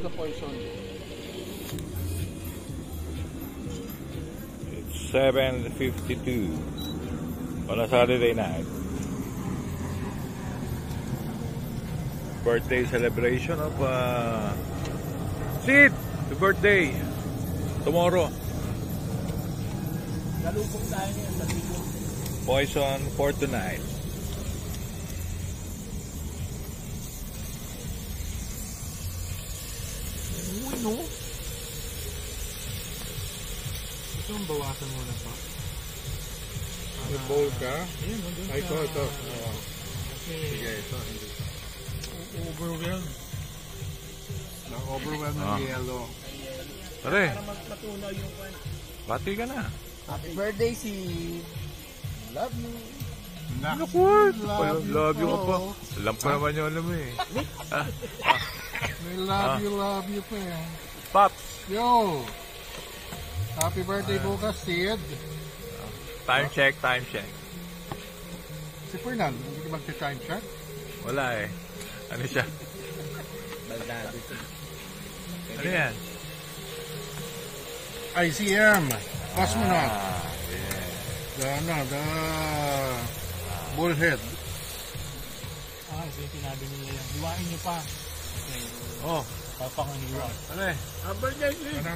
the poison. It's 7:52 on a Saturday night. Birthday celebration of Sid! The birthday! Tomorrow. Nalupok tayo niya sa video. Poison for tonight. Uy, no? Ito ang bawasan mo na pa. May bowl ka? Ayun, nandun Ay, ito. Okay. Sige, ito. Overwhelmed. Na-overwhelmed ng yellow. Pare, Para matunaw yung kwan. bati ka na. Happy birthday, si... Love you. Naku, love you ka pa. Alam pa naman yung alam mo eh. May love you pa yan. Pops! Yo! Happy birthday bukas, Sid. Time check, time check. Si Fernan, hindi ka mag-time check? Wala eh. Ano siya? Ano yan? ICM. Cosmonaut. Yeah. The bullhead. Kasi sinabi nila yan. Hiwain nyo pa. Oh, Papanganiwa. ano eh? Ano?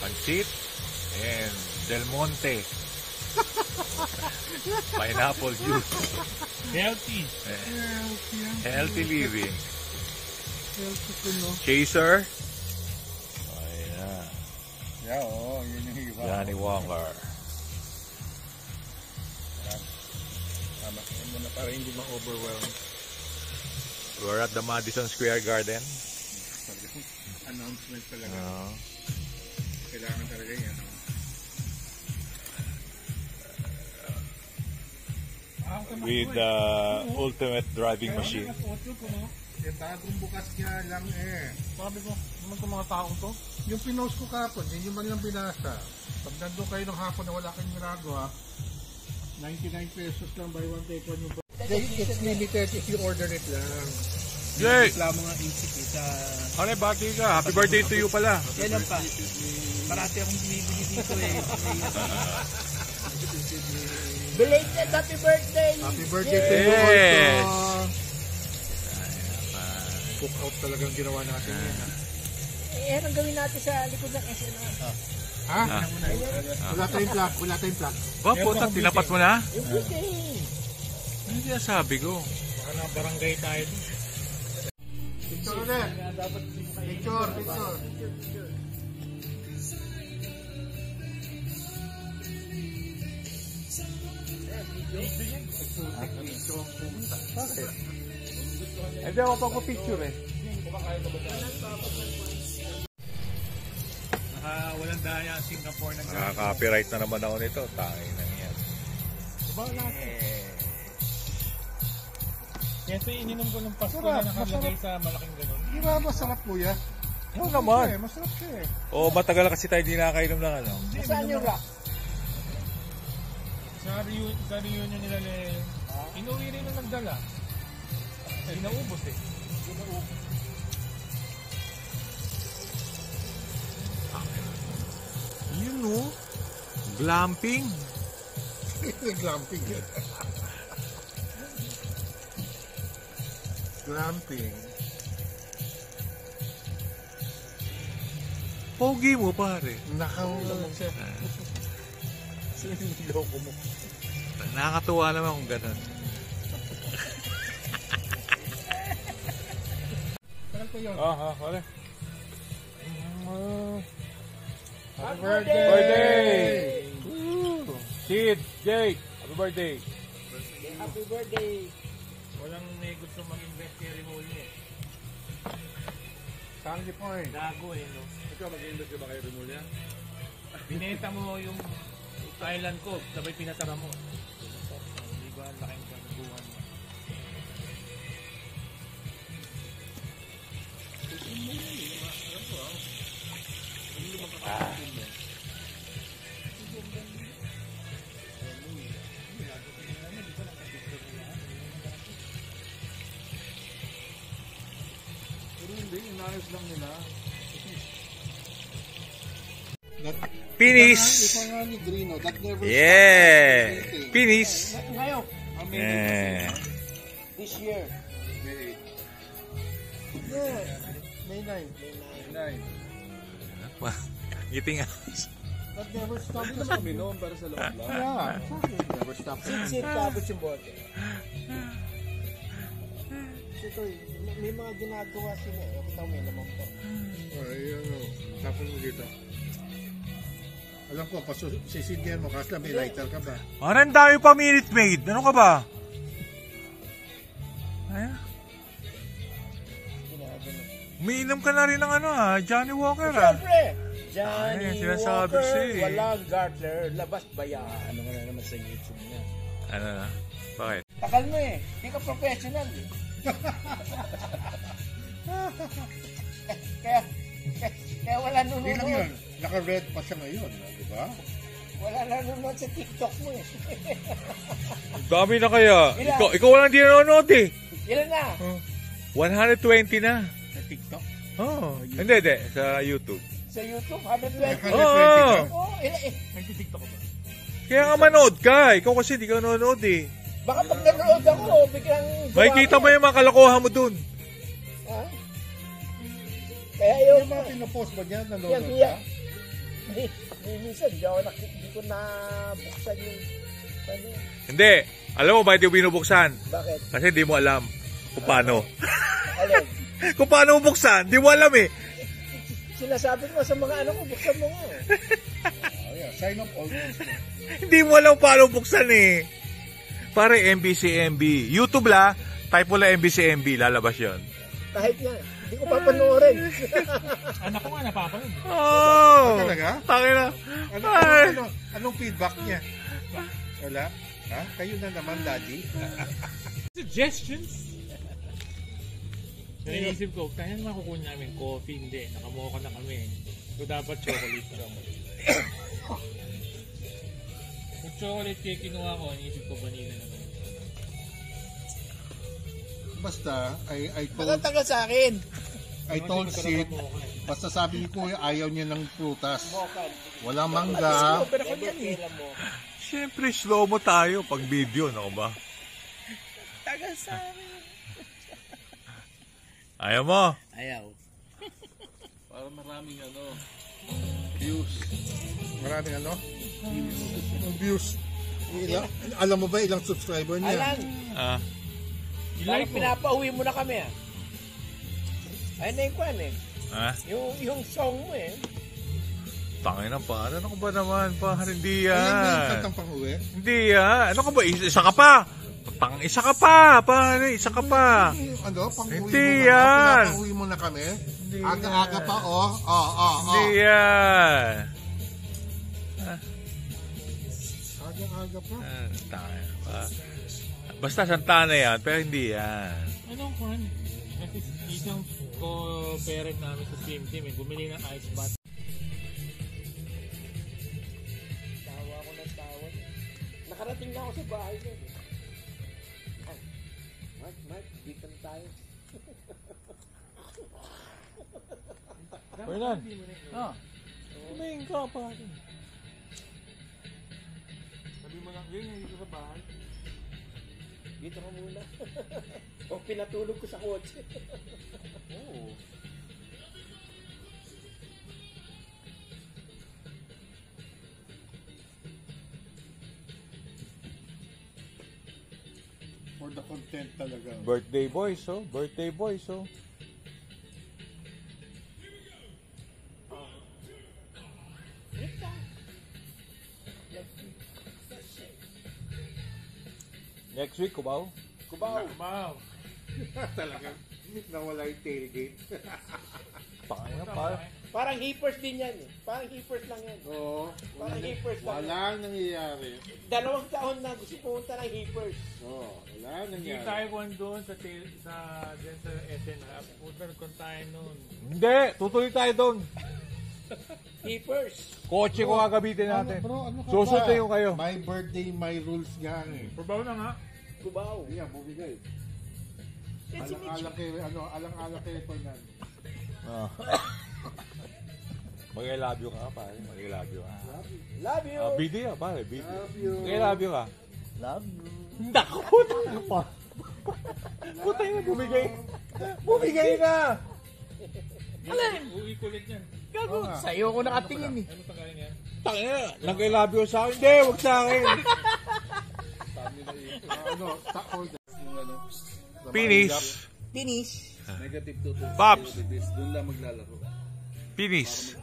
Pancit and Del Monte. Pineapple juice. Healthy. Healthy living. Healthy ko, no? Chaser. Ayan. Yeah, oo. Yun yung hiwa. Johnny Walker. Tama. Yun muna para hindi ma-overwhelm. We're at the Madison Square Garden. Announcement talaga. Kailangan talaga yan. With the ultimate driving machine. Eh, bagong bukas niya lang eh. Sabi ko, naman itong mga taong to. Yung pinost ko kapon, hindi nyo man lang binasa. Pag nandun kayo ng hapon na wala kayong ginagawa, 99 pesos lang, buy one take one yung... It's limited if you order it lang. Jay! Wala mga isip eh sa... Ano, bati ka. Happy birthday to you pala. Kailan pa? Parati akong binibili dito eh. Belated happy birthday! Happy birthday to you Yes! also! Cook out talagang ginawa natin yan. Eh, anong gawin natin sa likod ng SNR? Ha? Wala tayong plug, wala tayong plug. Ba, puta, tinapat mo na? Yung bouquet! Hindi na sabi ko. Baka na barangay tayo. Picture ulit. Picture. Bakit? Hindi ako pagpa-picture eh. Walang daya Singapore na Nakaka-copyright na naman ako nito. Tangin na yan. diba natin? Yan ito ininom ko ng Pasko na nakalagay sa malaking ganun. Di ba masarap kuya? Oo naman. Masarap siya eh. Oo, matagal kasi tayo di nakakainom ng ano. Saan yung rock? Sa reunion nila inuwi rin na nagdala. Ay, naubos eh. Yun no? Glamping. Glamping. Glamping. Pogi mo pare. Nakaulang siya. Siniloko mo. Nakakatuwa naman kung gano'n. Wala. Happy birthday! Sid, Jake, happy birthday! Happy birthday! Walang may gusto mag-invest kay Rimulya eh. Sandy Point. Gago eh, no? Ikaw, mag-invest ka ba kay Rimulya? Binenta mo yung island ko, sabay pinatara mo. Hindi ba ang laking kagaguhan mo? lang nila. Finish! Ikaw nga ni Grino, that never Yeah! stopped. Finish! Ngayon, Yeah. this year. Yeah, May 9. Ngiti nga. That never stopped. Hindi naman uminom para sa loob lang. Yeah, never stopped. Sit tapos yung bote. Ito, may mga ginagawa sila. Ako may naman po. Ayun, tapos mo dito. Alam ko, sisindihan mo kasi may lighter ka ba? Parang dami pa Minute Maid. Ano ka ba? Ay, umiinom ka na rin ng ano Johnny Walker Siyempre! Johnny Ay, sinasabi Walker, siya eh. walang Gartler, labas ba yan? Ano ka na naman sa YouTube niya? Ano na? Bakit? Takal mo eh, hindi ka professional eh. kaya wala Hindi lang nanonood. yun. Naka-red pa siya ngayon, di ba? Wala nanonood sa TikTok mo eh. Dami na kaya. Ilan? Ikaw walang di nanonood eh. Ilan na? 120 na. Sa TikTok. Oh, hindi. Sa YouTube. Sa YouTube, 120. Oo. Oh, Nagtitiktok ko ba? Kaya nga manood ka. Ikaw kasi di ka nanonood eh. Baka pag nanonood ako, biglang... May kita mo yung mga kalokohan mo dun. Ha? Kaya yun, Yung mga pinopost ba niya? Nanonood Iya. ka? minsan, hindi ko nabuksan yung... Ano, Hindi. Alam mo ba hindi binubuksan? bakit? Kasi di mo alam kung paano. Alin? Kung paano mo buksan, di mo alam eh. Sinasabi ko sa mga ano ko, buksan mo nga. Oh, yeah. Sign up all this. Hindi mo alam paano buksan eh. Pare, MBCMB. YouTube la, type mo lang MBCMB, lalabas yun. Kahit nga, hindi ko papanoorin. Anak ko nga napapanood. Oh! Talaga? Tangin na. Anong feedback niya? Wala? Ha? Kayo na naman, Daddy. Suggestions? Naisip ko, kaya naman kukunin namin coffee, hindi. Nakamoka na kami. So dapat chocolate. Kung chocolate cake kinuha ko, naisip ko vanilla naman. Basta, I told Tagal sa akin. Sid, basta sabi ni Kuya, ayaw niya ng prutas. Mokan. Wala mangga. Pero ko yan eh. Siyempre, slow mo tayo pag video, no ba? Tagal sa akin. Ayaw mo? Ayaw. Para maraming views. Maraming views. Alam mo ba ilang subscriber niya? Alam, Ah. parang pinapauwi mo na kami ah. Ayun na yung kwan eh. Ah? Yung song mo eh. Tangin na pa. Ano ka ba naman pa? Hindi Alam mo yung yan. kantang pang-uwi? Hindi yan. Ano ka ba? Isa ka pa. Isa ka pa. Pare, isa ka pa. Pang-uwi Hindi mo na. yan. Pinapauwi mo na kami. Hindi Aga-aga yan. pa, Hindi yan. Aga-aga pa. Tangin na pa. Basta Santana yan, pero hindi yan. Anong kwan? Kasi isang ko-parent namin sa swim team, bumili ng ice bath. Tawa ko ng tawa. Nakarating na ako sa bahay ko. Mark, dito na tayo. Fernan! Kumain ka pa rin. Sabi mo lang, yun yung dito sa bahay. Dito ka muna. O pinatulog ko sa kotse. Oo. For the content talaga. Birthday boys, oh. Birthday boys, oh. Next week, kubaw? Kubaw. Wow! Talaga. Nawala yung tailgate. Tangin na pa. Parang hippers din yan eh. Parang hippers lang yan. Oo. Parang hippers lang. Walang nangyayari. 2 taon na gusto pumunta ng hippers. Oo. Wala Hindi nangyayari. tayo kung doon sa dyan sa SNR. Punta kung tayo noon. Hindi, tutuloy tayo doon. Hippers. Kotse ko gagamitin natin. Ano ka Susunduin ko kayo. My birthday, my rules nga eh. Pabaw na nga. Kubaw. Yeah, bumigay. Yan si Mitch. Alang-alang kay Fernan. Oh. Mag-I love you ka pare. Mag-I love you ka. Love you. Video pare. Video. Mag-I love you ka. Love you. Naku, tayo pa. Putay na, bumigay. Bumigay na. Uwi kulit yan. Gago. Sa'yo ko nakatingin eh. Ano pagkain yan? Tangina, nag-I love you sa akin. Hindi, wag sa akin. Finish. Finish. Negative 2 Pops. Doon lang maglalaro. Finish.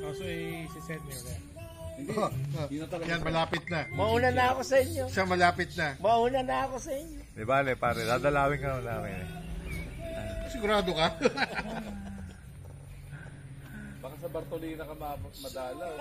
Also, si-send nyo na. Yan, malapit na. Mauna na ako sa inyo. Siya malapit na. Mauna na ako sa inyo. Di bale, pare, dadalawin ka namin. Sigurado ka? Baka sa Bartolina ka madalaw.